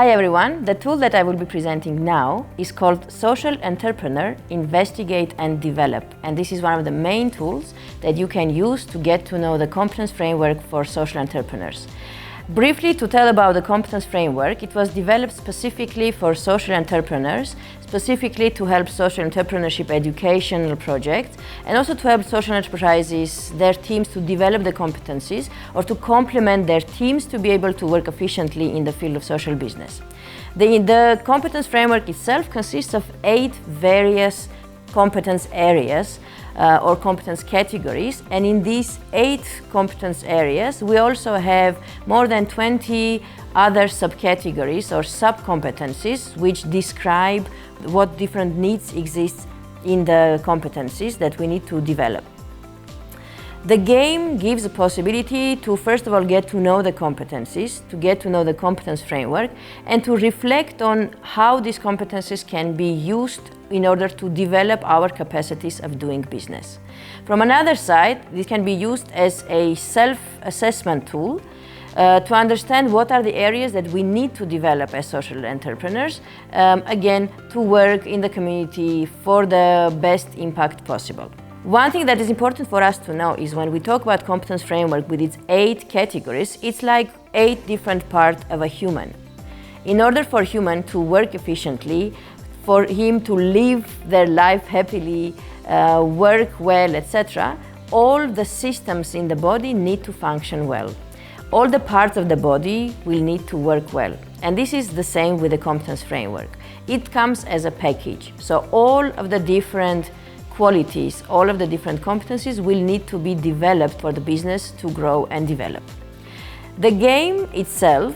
Hi everyone, the tool that I will be presenting now is called Social Entrepreneur Investigate and Develop, and this is one of the main tools that you can use to get to know the competence framework for social entrepreneurs. Briefly, to tell about the competence framework, it was developed specifically for social entrepreneurs, specifically to help social entrepreneurship educational projects, and also to help social enterprises, their teams, to develop the competencies or to complement their teams to be able to work efficiently in the field of social business. The competence framework itself consists of 8 various competence areas or competence categories, and in these 8 competence areas we also have more than 20 other subcategories or sub-competencies which describe what different needs exist in the competencies that we need to develop. The game gives a possibility to first of all get to know the competencies, to get to know the competence framework, and to reflect on how these competencies can be used in order to develop our capacities of doing business. From another side, this can be used as a self-assessment tool to understand what are the areas that we need to develop as social entrepreneurs, again, to work in the community for the best impact possible. One thing that is important for us to know is when we talk about competence framework with its 8 categories, it's like 8 different parts of a human. In order for a human to work efficiently, for him to live their life happily, work well, etc., all the systems in the body need to function well. All the parts of the body will need to work well. And this is the same with the competence framework. It comes as a package. So all of the different qualities, all of the different competencies will need to be developed for the business to grow and develop. The game itself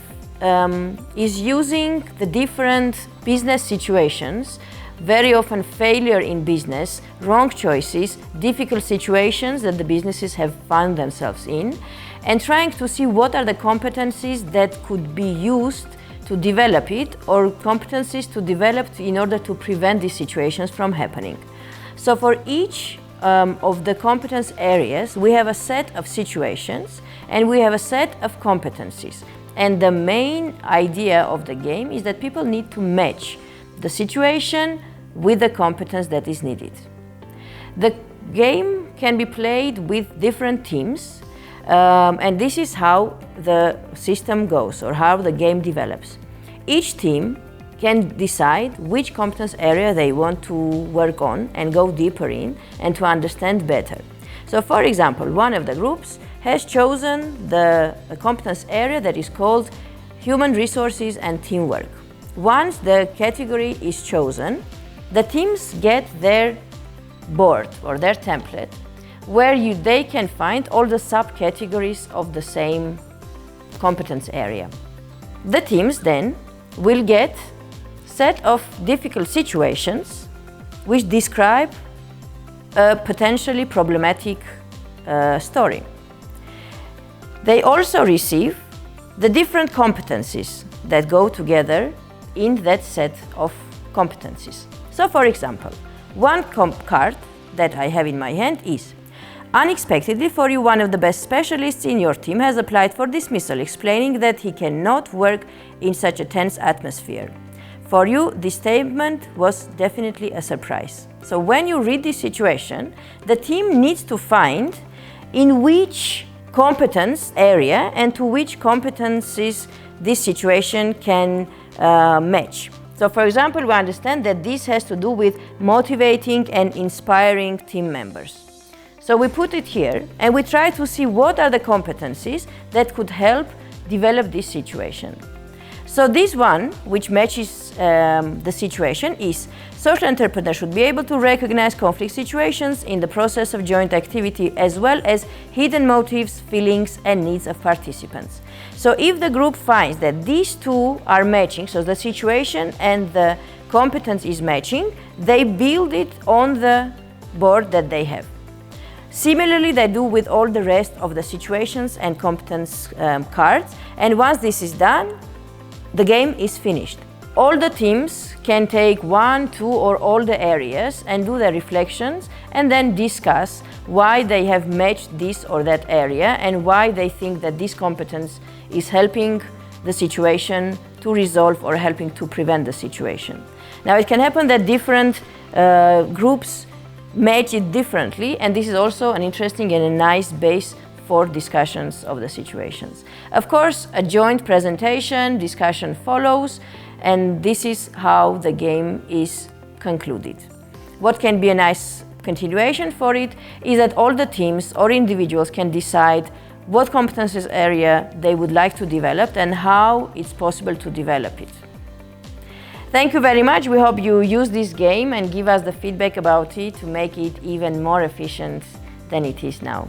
is using the different business situations, very often failure in business, wrong choices, difficult situations that the businesses have found themselves in, and trying to see what are the competencies that could be used to develop it, or competencies to develop in order to prevent these situations from happening. So for each of the competence areas, we have a set of situations and we have a set of competencies. And the main idea of the game is that people need to match the situation with the competence that is needed. The game can be played with different teams, and this is how the system goes or how the game develops. Each team can decide which competence area they want to work on and go deeper in and to understand better. So for example, one of the groups has chosen the competence area that is called human resources and teamwork. Once the category is chosen, the teams get their board or their template where they can find all the subcategories of the same competence area. The teams then will get set of difficult situations which describe a potentially problematic story. They also receive the different competencies that go together in that set of competencies. So for example, one card that I have in my hand is: unexpectedly for you, one of the best specialists in your team has applied for dismissal, explaining that he cannot work in such a tense atmosphere. For you, this statement was definitely a surprise. So when you read this situation, the team needs to find in which competence area and to which competencies this situation can match. So for example, we understand that this has to do with motivating and inspiring team members. So we put it here and we try to see what are the competencies that could help develop this situation. So this one, which matches the situation, is social entrepreneurs should be able to recognize conflict situations in the process of joint activity, as well as hidden motives, feelings, and needs of participants. So if the group finds that these two are matching, so the situation and the competence is matching, they build it on the board that they have. Similarly, they do with all the rest of the situations and competence cards, and once this is done, the game is finished. All the teams can take 1, 2, or all the areas and do their reflections and then discuss why they have matched this or that area and why they think that this competence is helping the situation to resolve or helping to prevent the situation. Now, it can happen that different groups match it differently, and this is also an interesting and a nice base for discussions of the situations. Of course, a joint presentation, discussion follows, and this is how the game is concluded. What can be a nice continuation for it is that all the teams or individuals can decide what competences area they would like to develop and how it's possible to develop it. Thank you very much. We hope you use this game and give us the feedback about it to make it even more efficient than it is now.